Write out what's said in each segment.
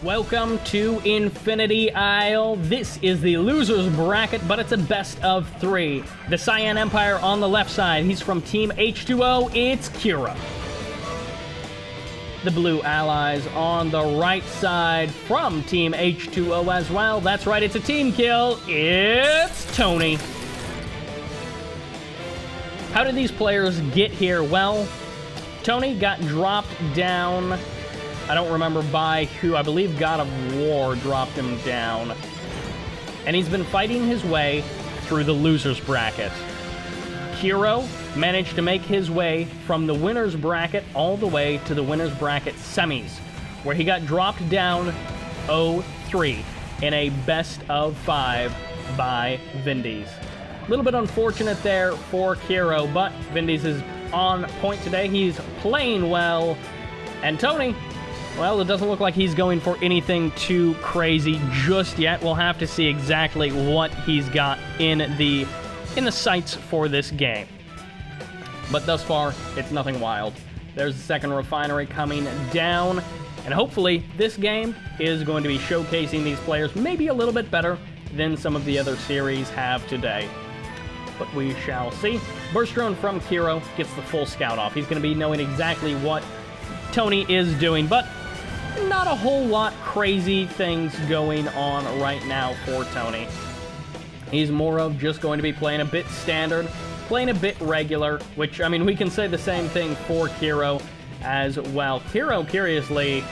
Welcome to Infinity Isle. This is the loser's bracket, but it's a best of 3. The Cyan Empire on the left side. He's from Team H2O. It's Kiro. The Blue Allies on the right side from Team H2O as well. That's right, it's a team kill. It's Tony. How did these players get here? Well, Tony got dropped down. I don't remember by who. I believe God of War dropped him down. And he's been fighting his way through the loser's bracket. Kiro managed to make his way from the winner's bracket all the way to the winner's bracket semis, where he got dropped down 0-3 in a best of 5 by Vindies. A little bit unfortunate there for Kiro, but Vindies is on point today. He's playing well. And Tony, well, it doesn't look like he's going for anything too crazy just yet. We'll have to see exactly what he's got in the sights for this game. But thus far, it's nothing wild. There's the second refinery coming down, and hopefully this game is going to be showcasing these players maybe a little bit better than some of the other series have today. But we shall see. Burst drone from Kiro gets the full scout off. He's going to be knowing exactly what Tony is doing, but not a whole lot crazy things going on right now for Tony. He's more of just going to be playing a bit standard, playing a bit regular, which, I mean, we can say the same thing for Kiro as well. Kiro, curiously,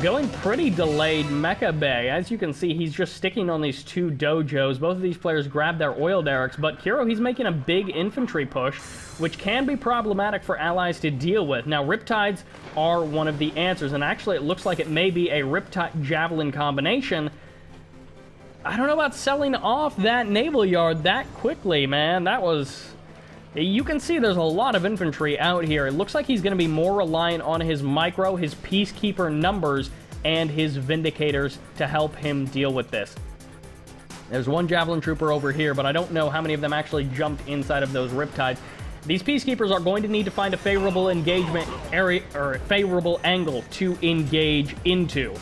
going pretty delayed Mecha Bay. As you can see, he's just sticking on these two dojos. Both of these players grab their oil derricks, but Kiro, he's making a big infantry push, which can be problematic for allies to deal with. Now, Riptides are one of the answers, and actually it looks like it may be a Riptide Javelin combination. I don't know about selling off that naval yard that quickly, man. That was... You can see there's a lot of infantry out here. It looks like he's going to be more reliant on his micro, his peacekeeper numbers, and his vindicators to help him deal with this. There's one javelin trooper over here, but I don't know how many of them actually jumped inside of those riptides. These peacekeepers are going to need to find a favorable engagement area, or a favorable angle to engage into.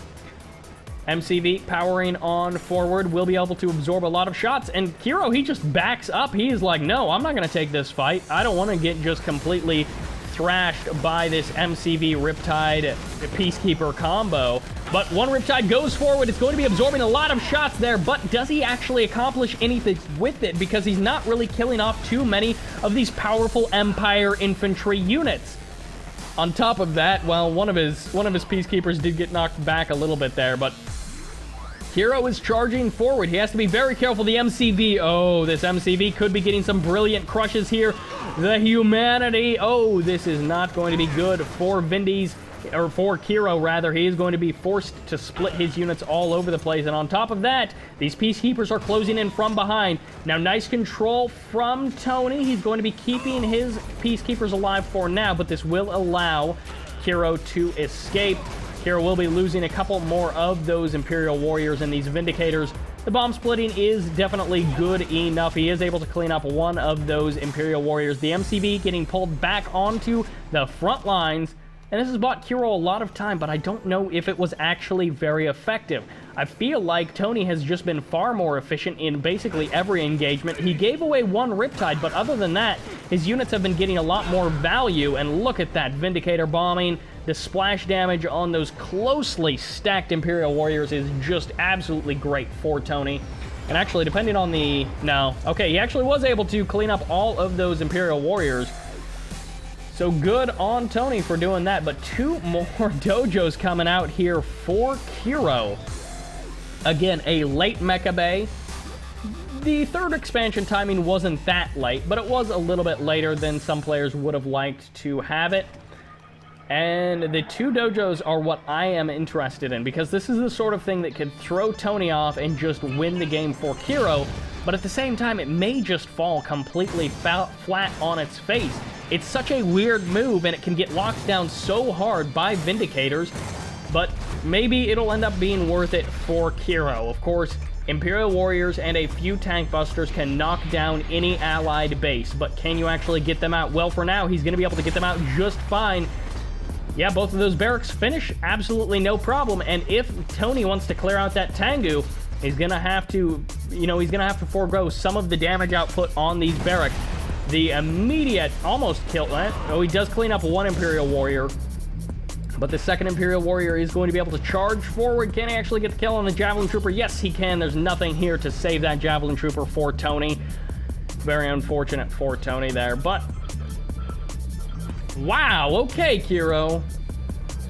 MCV powering on forward will be able to absorb a lot of shots, and Kiro, he just backs up. He is like, no, I'm not going to take this fight. I don't want to get just completely thrashed by this MCV Riptide Peacekeeper combo. But one Riptide goes forward. It's going to be absorbing a lot of shots there, but does he actually accomplish anything with it? Because he's not really killing off too many of these powerful Empire infantry units. On top of that, well, one of his Peacekeepers did get knocked back a little bit there, but Kiro is charging forward. He has to be very careful. The MCV, oh, this MCV could be getting some brilliant crushes here. The humanity, oh, this is not going to be good for Vindies, or for Kiro, rather. He is going to be forced to split his units all over the place. And on top of that, these Peacekeepers are closing in from behind. Now, nice control from Tony. He's going to be keeping his Peacekeepers alive for now, but this will allow Kiro to escape. Kiro will be losing a couple more of those Imperial Warriors and these Vindicators. The bomb splitting is definitely good enough. He is able to clean up one of those Imperial Warriors. The MCV getting pulled back onto the front lines. And this has bought Kiro a lot of time, but I don't know if it was actually very effective. I feel like Tony has just been far more efficient in basically every engagement. He gave away one Riptide, but other than that, his units have been getting a lot more value. And look at that Vindicator bombing. The splash damage on those closely stacked Imperial Warriors is just absolutely great for Tony. And actually, depending on the... No. Okay, he actually was able to clean up all of those Imperial Warriors. So good on Tony for doing that, but two more dojos coming out here for Kiro. Again, a late Mecha Bay. The third expansion timing wasn't that late, but it was a little bit later than some players would have liked to have it. And the two dojos are what I am interested in, because this is the sort of thing that could throw Tony off and just win the game for Kiro, but at the same time, it may just fall completely flat on its face. It's such a weird move, and it can get locked down so hard by Vindicators, but maybe it'll end up being worth it for Kiro. Of course, Imperial Warriors and a few Tank Busters can knock down any allied base, but can you actually get them out? Well, for now, he's going to be able to get them out just fine. yeah, both of those barracks finish absolutely no problem. And if Tony wants to clear out that Tengu, he's going to have to, he's going to have to forego some of the damage output on these barracks. The immediate almost kill, oh, he does clean up one Imperial Warrior, but the second Imperial Warrior is going to be able to charge forward. Can he actually get the kill on the Javelin Trooper? Yes, he can. There's nothing here to save that Javelin Trooper for Tony. Very unfortunate for Tony there, but wow, okay, Kiro.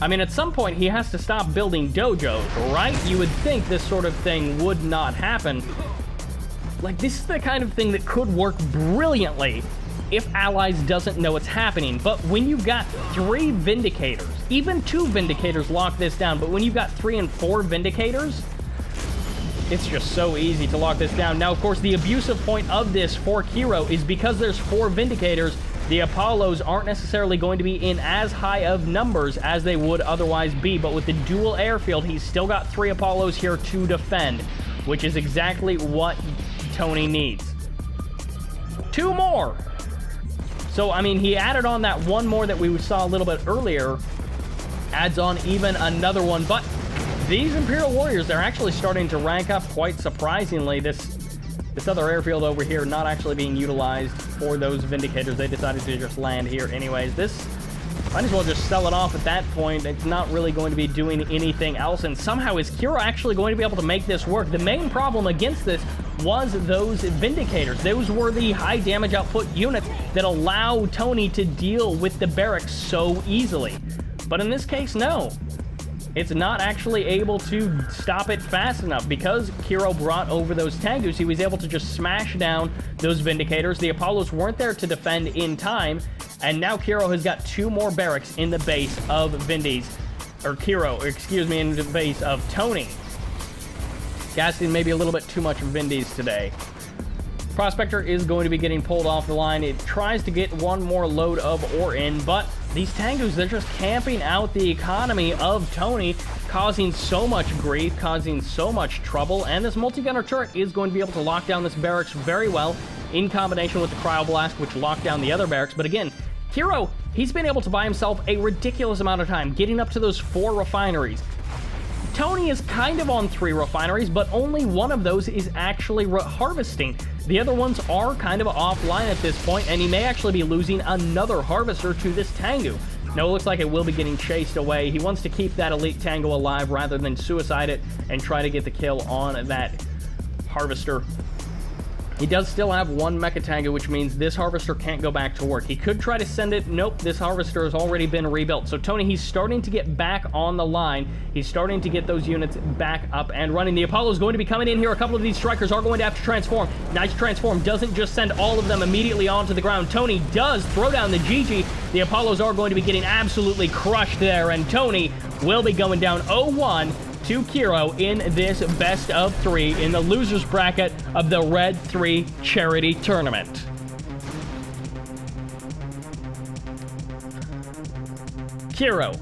I mean, at some point, he has to stop building dojos, right? You would think this sort of thing would not happen. Like, this is the kind of thing that could work brilliantly if Allies doesn't know it's happening. But when you've got 3 Vindicators, even 2 Vindicators lock this down, but when you've got 3 and 4 Vindicators, it's just so easy to lock this down. Now, of course, the abusive point of this for Kiro is because there's 4 Vindicators, the Apollos aren't necessarily going to be in as high of numbers as they would otherwise be, but with the dual airfield, he's still got 3 Apollos here to defend, which is exactly what Tony needs. 2 more! So, I mean, he added on that 1 more that we saw a little bit earlier, adds on even another one, but these Imperial Warriors, they're actually starting to rank up quite surprisingly. This other airfield over here not actually being utilized for those Vindicators. They decided to just land here anyways. This, might as well just sell it off at that point. It's not really going to be doing anything else, and somehow is Kiro actually going to be able to make this work? The main problem against this was those Vindicators. Those were the high damage output units that allow Tony to deal with the barracks so easily. But in this case, no. It's not actually able to stop it fast enough. Because Kiro brought over those Tengus, he was able to just smash down those Vindicators. The Apollos weren't there to defend in time, and now Kiro has got 2 more barracks in the base of Kiro, in the base of Tony. Casting maybe a little bit too much Vindies today. Prospector is going to be getting pulled off the line. It tries to get 1 more load of ore in, but these Tengus, they're just camping out the economy of Tony, causing so much grief, causing so much trouble, and this multi-gunner turret is going to be able to lock down this barracks very well in combination with the Cryoblast, which locked down the other barracks. But again, Kiro, he's been able to buy himself a ridiculous amount of time, getting up to those 4 refineries. Tony is kind of on 3 refineries, but only one of those is actually harvesting. The other ones are kind of offline at this point, and he may actually be losing another harvester to this Tengu. No, it looks like it will be getting chased away. He wants to keep that elite Tengu alive rather than suicide it and try to get the kill on that harvester. He does still have 1 Mecha Tengu, which means this harvester can't go back to work. He could try to send it. Nope, this harvester has already been rebuilt. So Tony, he's starting to get back on the line. He's starting to get those units back up and running. The Apollo is going to be coming in here. A couple of these strikers are going to have to transform. Nice transform. Doesn't just send all of them immediately onto the ground. Tony does throw down the GG. The Apollos are going to be getting absolutely crushed there, and Tony will be going down 0-1 to Kiro in this best of 3 in the losers bracket of the Red 3 Charity Tournament. Kiro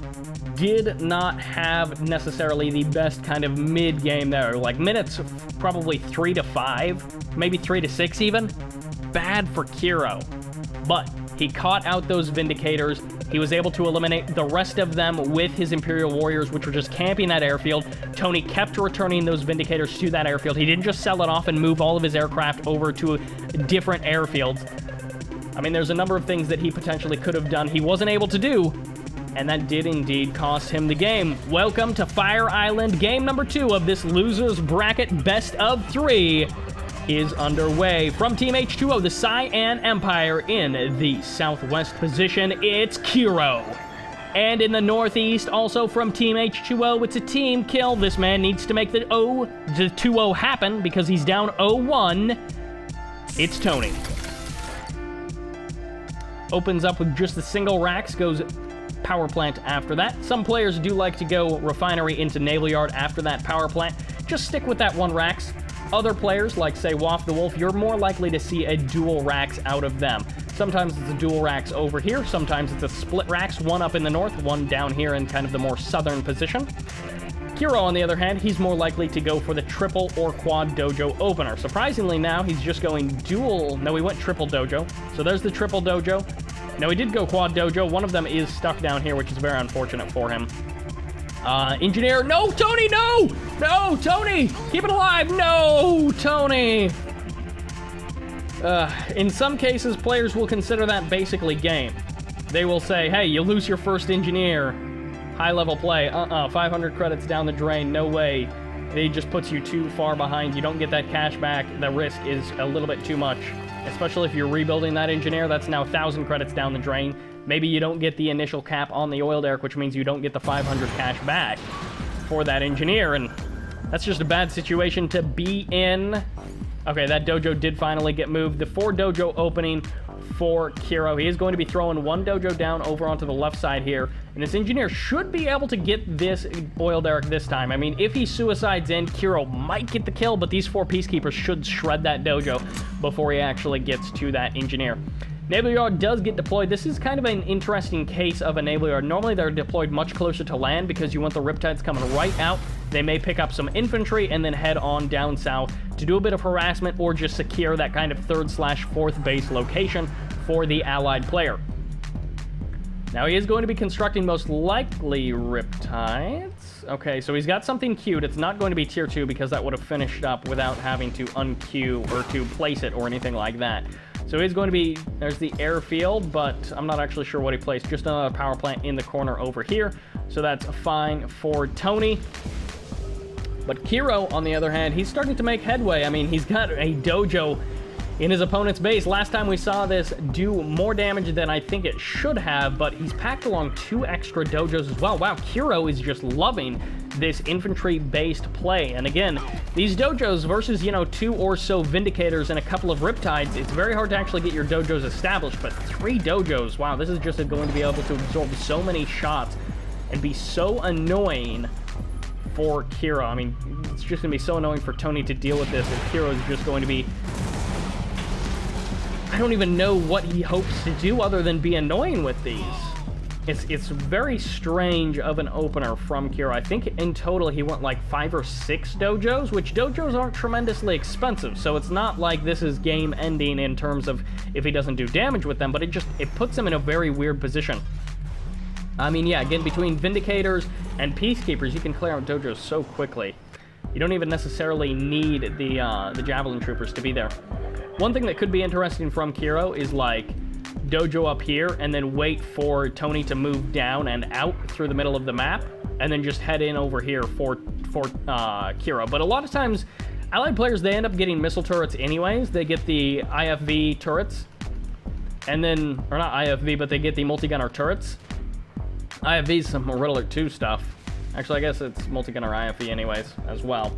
did not have necessarily the best kind of mid-game there. Like minutes probably 3 to 5, maybe 3 to 6 even. Bad for Kiro. But he caught out those Vindicators. He was able to eliminate the rest of them with his Imperial Warriors, which were just camping that airfield. Tony kept returning those Vindicators to that airfield. He didn't just sell it off and move all of his aircraft over to different airfields. I mean, there's a number of things that he potentially could have done he wasn't able to do, and that did indeed cost him the game. Welcome to Fire Island. Game number 2 of this losers bracket best of 3 is underway. From Team H2O, the Cyan Empire in the southwest position, it's Kiro. And in the northeast, also from Team H2O, it's a team kill. This man needs to make the 2-0 happen because he's down 0-1. It's Tony. Opens up with just the single racks, goes power plant after that. Some players do like to go refinery into naval yard after that power plant. Just stick with that 1 racks. Other players, like, say, Waff the Wolf, you're more likely to see a dual racks out of them. Sometimes it's a dual racks over here. Sometimes it's a split racks, 1 up in the north, 1 down here in kind of the more southern position. Kiro, on the other hand, he's more likely to go for the triple or quad dojo opener. Surprisingly now, he's just going dual. No, he went triple dojo. So there's the triple dojo. Now, he did go quad dojo. One of them is stuck down here, which is very unfortunate for him. Engineer. No, Tony, no! No, Tony! Keep it alive! No, Tony! In some cases, players will consider that basically game. They will say, hey, you lose your first engineer. High-level play. 500 credits down the drain. No way. It just puts you too far behind. You don't get that cash back. The risk is a little bit too much. Especially if you're rebuilding that engineer. That's now 1,000 credits down the drain. Maybe you don't get the initial cap on the oil derrick, which means you don't get the 500 cash back for that engineer. And that's just a bad situation to be in. Okay, that dojo did finally get moved. The 4 dojo opening for Kiro. He is going to be throwing 1 dojo down over onto the left side here. And this engineer should be able to get this oil derrick this time. I mean, if he suicides in, Kiro might get the kill, but these 4 peacekeepers should shred that dojo before he actually gets to that engineer. Naval Yard does get deployed. This is kind of an interesting case of a Naval Yard. Normally they're deployed much closer to land because you want the Riptides coming right out. They may pick up some infantry and then head on down south to do a bit of harassment or just secure that kind of 3rd/4th base location for the allied player. Now he is going to be constructing most likely Riptides. Okay, so he's got something queued. It's not going to be tier 2 because that would have finished up without having to unqueue or to place it or anything like that. So he's going to be, there's the airfield, but I'm not actually sure what he placed. Just another power plant in the corner over here. So that's fine for Tony. But Kiro, on the other hand, he's starting to make headway. I mean, he's got a dojo in his opponent's base. Last time we saw this do more damage than I think it should have, but he's packed along 2 extra dojos as well. Wow, Kiro is just loving this infantry-based play. And again, these dojos versus, 2 or so Vindicators and a couple of Riptides, it's very hard to actually get your dojos established, but 3 dojos, wow, this is just going to be able to absorb so many shots and be so annoying for Kiro. I mean, it's just going to be so annoying for Tony to deal with this, and Kiro is just going to be... I don't even know what he hopes to do other than be annoying with these. It's very strange of an opener from Kiro. I think in total he went like 5 or 6 dojos, which dojos aren't tremendously expensive, so it's not like this is game ending in terms of if he doesn't do damage with them, but it puts him in a very weird position. I mean, yeah, again, between Vindicators and Peacekeepers, you can clear out dojos so quickly. You don't even necessarily need the Javelin Troopers to be there. One thing that could be interesting from Kiro is, like, dojo up here and then wait for Tony to move down and out through the middle of the map and then just head in over here for Kiro. But a lot of times, allied players, they end up getting missile turrets anyways. They get the IFV turrets and then, or not IFV, but they get the multi-gunner turrets. IFV is some Riddler 2 stuff. Actually, I guess it's multi-gunner IFV anyways as well.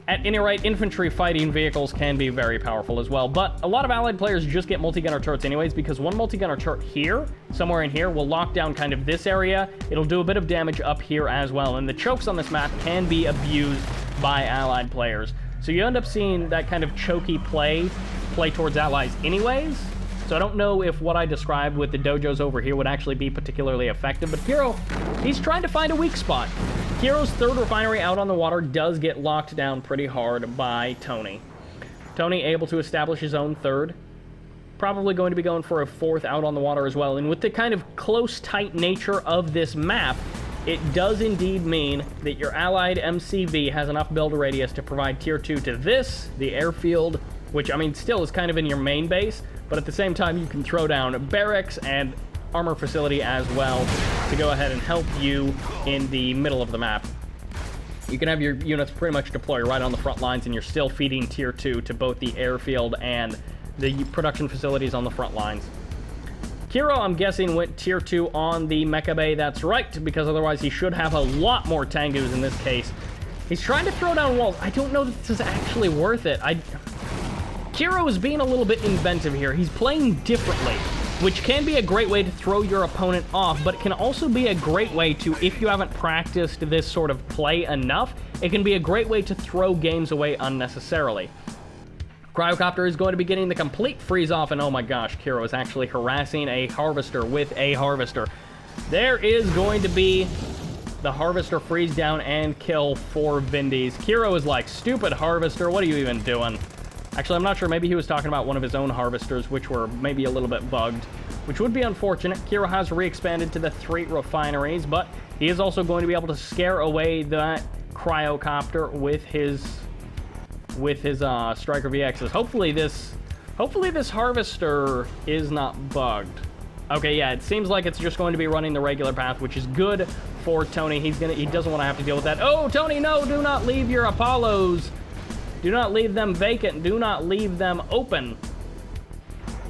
At any rate, infantry fighting vehicles can be very powerful as well, but a lot of allied players just get multi-gunner turrets anyways because one multi-gunner turret here, somewhere in here, will lock down kind of this area. It'll do a bit of damage up here as well, and the chokes on this map can be abused by allied players. So you end up seeing that kind of choky play towards allies anyways. So I don't know if what I described with the dojos over here would actually be particularly effective, but Kiro, he's trying to find a weak spot. Kiro's 3rd refinery out on the water does get locked down pretty hard by Tony. Tony able to establish his own 3rd. Probably going to be going for a 4th out on the water as well. And with the kind of close, tight nature of this map, it does indeed mean that your allied MCV has enough build radius to provide tier 2 to this, the airfield, which, I mean, still is kind of in your main base, but at the same time, you can throw down barracks and armor facility as well to go ahead and help you in the middle of the map. You can have your units pretty much deploy right on the front lines, and you're still feeding tier 2 to both the airfield and the production facilities on the front lines. Kiro, I'm guessing, went tier 2 on the Mecha Bay. That's right, because otherwise he should have a lot more Tengus in this case. He's trying to throw down walls. I don't know that this is actually worth it. Kiro is being a little bit inventive here. He's playing differently, which can be a great way to throw your opponent off, but it can also be a great way to, if you haven't practiced this sort of play enough, it can be a great way to throw games away unnecessarily. Cryocopter is going to be getting the complete freeze off, and oh my gosh, Kiro is actually harassing a Harvester with a Harvester. There is going to be the Harvester freeze down and kill for Vindies. Kiro is like, stupid Harvester, what are you even doing? Actually, I'm not sure. Maybe he was talking about one of his own Harvesters, which were maybe a little bit bugged, which would be unfortunate. Kiro has re-expanded to the 3 refineries, but he is also going to be able to scare away that Cryocopter with his Striker VXs. Hopefully this Harvester is not bugged. Okay, yeah, it seems like it's just going to be running the regular path, which is good for Tony. He doesn't want to have to deal with that. Oh, Tony, no, do not leave your Apollos. Do not leave them vacant. Do not leave them open.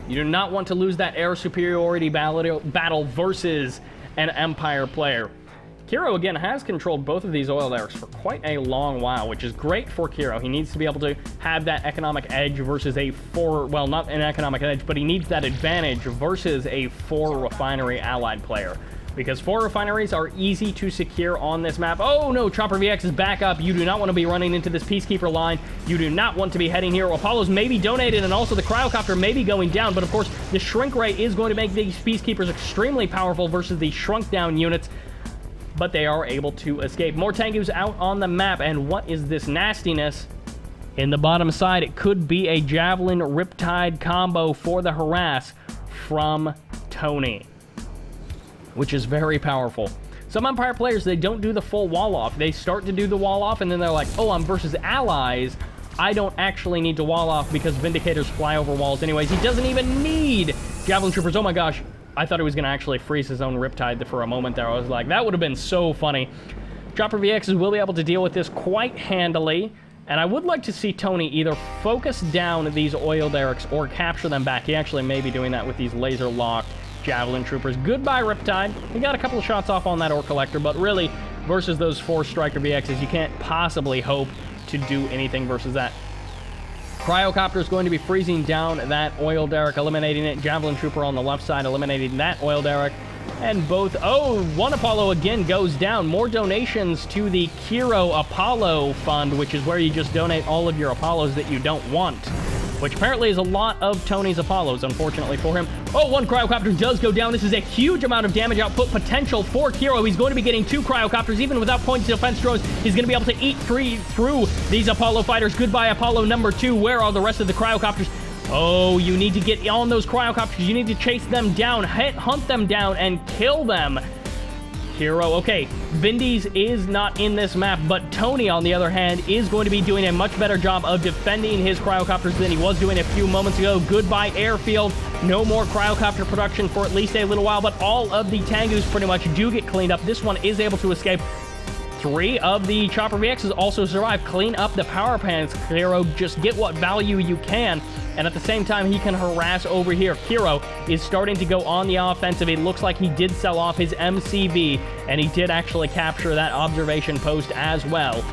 You do not want to lose that air superiority battle versus an Empire player. Kiro, again, has controlled both of these oil derricks for quite a long while, which is great for Kiro. He needs to be able to have that economic edge versus a 4... Well, not an economic edge, but he needs that advantage versus a 4 refinery allied player. Because 4 refineries are easy to secure on this map. Oh, no, Chopper VX is back up. You do not want to be running into this Peacekeeper line. You do not want to be heading here. Apollos may be donated, and also the Cryocopter may be going down. But, of course, the shrink rate is going to make these Peacekeepers extremely powerful versus the shrunk-down units. But they are able to escape. More Tengus out on the map, and what is this nastiness? In the bottom side, it could be a Javelin Riptide combo for the harass from Tony, which is very powerful. Some Empire players, they don't do the full wall off. They start to do the wall off, and then they're like, oh, I'm versus allies. I don't actually need to wall off because Vindicators fly over walls anyways. He doesn't even need Javelin Troopers. Oh my gosh. I thought he was going to actually freeze his own Riptide for a moment there. I was like, that would have been so funny. Chopper VXs will be able to deal with this quite handily. And I would like to see Tony either focus down these oil derricks or capture them back. He actually may be doing that with these laser-locked Javelin Troopers. Goodbye, Riptide. He got a couple of shots off on that Ore Collector, but really, versus those 4 Striker VXs, you can't possibly hope to do anything versus that. Cryocopter is going to be freezing down that oil derrick, eliminating it. Javelin Trooper on the left side, eliminating that oil derrick. And both... Oh, one Apollo again goes down. More donations to the Kiro Apollo Fund, which is where you just donate all of your Apollos that you don't want, which apparently is a lot of Tony's Apollos, unfortunately for him. Oh, one Cryocopter does go down. This is a huge amount of damage output potential for Kiro. He's going to be getting 2 Cryocopters. Even without points defense drones, he's going to be able to eat through these Apollo fighters. Goodbye, Apollo number 2. Where are the rest of the Cryocopters? Oh, you need to get on those Cryocopters. You need to chase them down, hunt them down, and kill them. Kiro, okay, Vindies is not in this map, but Tony, on the other hand, is going to be doing a much better job of defending his Cryocopters than he was doing a few moments ago. Goodbye, airfield. No more Cryocopter production for at least a little while, but all of the Tengus pretty much do get cleaned up. This one is able to escape. 3 of the Chopper VXs also survive. Clean up the power plants, Kiro. Just get what value you can. And at the same time, he can harass over here. Kiro is starting to go on the offensive. It looks like he did sell off his MCV, and he did actually capture that observation post as well.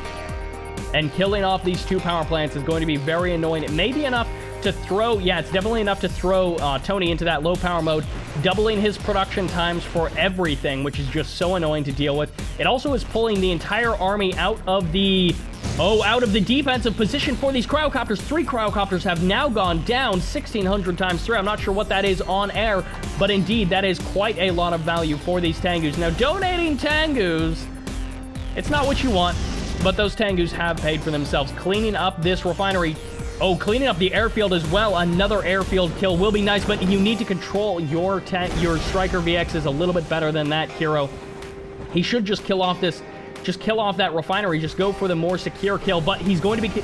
And killing off these 2 power plants is going to be very annoying. It may be enough to throw... Yeah, it's definitely enough to throw Tony into that low power mode, doubling his production times for everything, which is just so annoying to deal with. It also is pulling the entire army out of the... out of the defensive position for these Cryocopters. 3 Cryocopters have now gone down 1,600 times 3. I'm not sure what that is on air, but indeed, that is quite a lot of value for these Tengus. Now, donating Tengus, it's not what you want, but those Tengus have paid for themselves. Cleaning up this refinery. Oh, cleaning up the airfield as well. Another airfield kill will be nice, but you need to control your Striker VXs a little bit better than that, Kiro. He should just kill off this... Just kill off that refinery. Just go for the more secure kill. But he's going to be...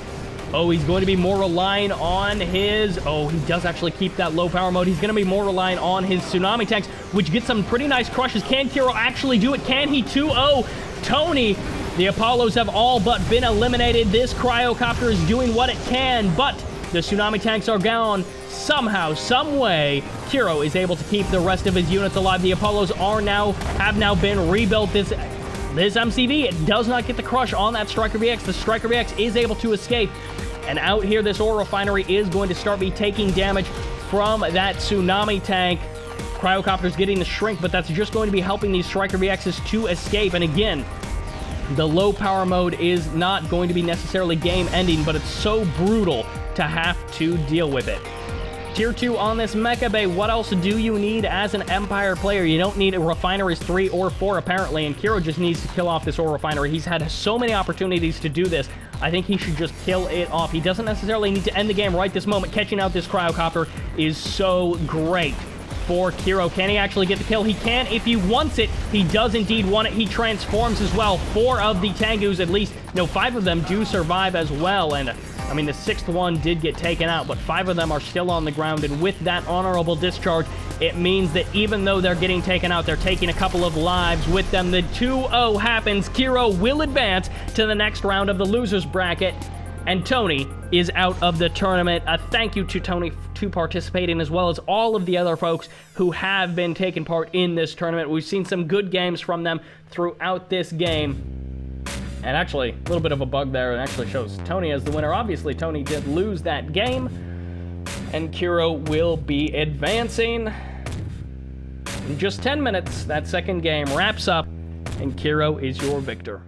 Oh, he's going to be more relying on his... Oh, he does actually keep that low power mode. He's going to be more relying on his tsunami tanks, which gets some pretty nice crushes. Can Kiro actually do it? Can he 2-0 Tony? The Apollos have all but been eliminated. This Cryocopter is doing what it can, but the tsunami tanks are gone. Somehow, some way, Kiro is able to keep the rest of his units alive. The Apollos have now been rebuilt. This MCV, it does not get the crush on that Striker VX. The Striker VX is able to escape. And out here, this ore refinery is going to start taking damage from that tsunami tank. Cryocopter's getting the shrink, but that's just going to be helping these Striker VXs to escape. And again, the low power mode is not going to be necessarily game ending, but it's so brutal to have to deal with it. Tier 2 on this Mecha Bay. What else do you need as an Empire player? You don't need Refineries 3 or 4, apparently, and Kiro just needs to kill off this ore refinery. He's had so many opportunities to do this. I think he should just kill it off. He doesn't necessarily need to end the game right this moment. Catching out this Cryocopter is so great for Kiro. Can he actually get the kill? He can if he wants it. He does indeed want it. He transforms as well. 4 of the Tengus, at least, no, 5 of them do survive as well, and I mean, the 6th one did get taken out, but 5 of them are still on the ground, and with that honorable discharge, it means that even though they're getting taken out, they're taking a couple of lives with them. The 2-0 happens. Kiro will advance to the next round of the losers bracket, and Tony is out of the tournament. A thank you to Tony to participating, as well as all of the other folks who have been taking part in this tournament. We've seen some good games from them throughout this game. And actually, a little bit of a bug there. It actually shows Tony as the winner. Obviously, Tony did lose that game. And Kiro will be advancing. In just 10 minutes, that second game wraps up. And Kiro is your victor.